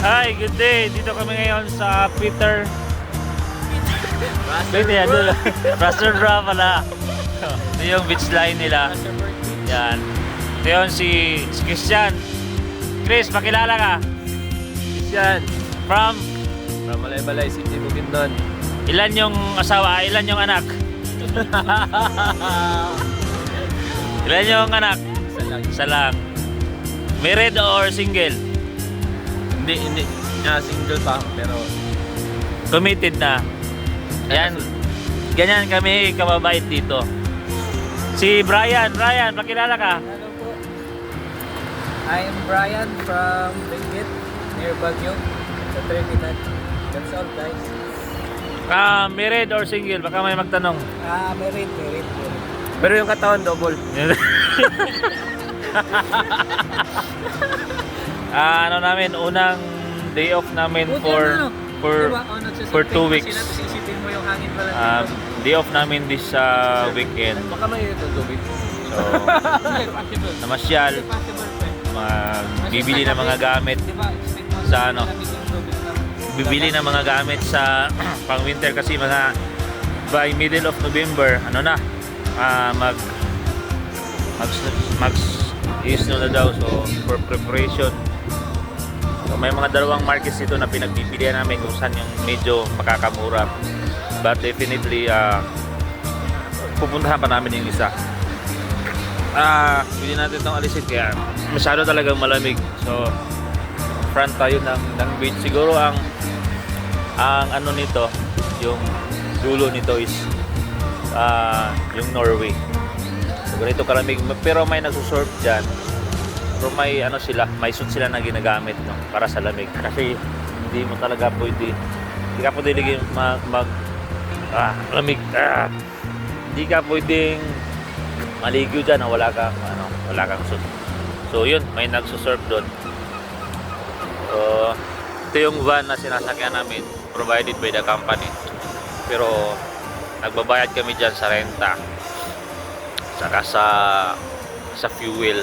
Hi, good day. Dito kami ngayon sa Peter Russell Bra pala. Ito yung beach line nila. Yan. Ito yun si Christian. Chris, pakilala ka. Christian, From Balay-Balay City, Bukidnon. ilan yung asawa? Ilan yung anak? Ilan yung anak? Isa lang. Isa lang. Married or single? Hindi na single pa, pero Committed na. Yan. Ganyan kami kababait dito. Si Brian. Brian, pakilala ka. Hello po. I am Brian from Benguet, near Baguio, sa Trinidad. That's all, guys. Married or single? Baka may magtanong. Married. pero yung katawan double. Ano namin, unang day off namin for for 2 weeks. Isipin mo yung hangin pala. Day off namin this weekend. Baka may tubig. So, namasyal, bibili ng mga gamit sa ano, bibili ng mga gamit sa pang winter kasi mga by middle of November, ano na, mag snow na daw, so for preparation. So, may mga dalawang markets dito na pinagpipilian namin kung saan yung medyo makakamura, but definitely pupuntahan pa namin yung isa. Pwede natin itong alisin kaya masyado talagang malamig, so front tayo ng beach. Siguro ang ano nito, yung dulo nito is yung Norway. So ganito kalamig, pero may nagsusurf dyan, pero may ano sila, may suit sila na ginagamit, no, para sa lamig, kasi hindi mo talaga pwede, hindi ka pwede lamig, hindi ka pwedeng maligo dyan na wala kang suit. So yun, may nagsusurf doon. So ito yung van na sinasakyan namin, provided by the company, pero nagbabayad kami dyan sa renta saka sa fuel.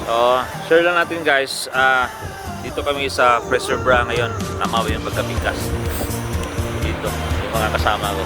So share lang natin, guys. Dito kami sa Pressure Bra ngayon, tama ba yung pagkabigkas dito, yung mga kasama ko.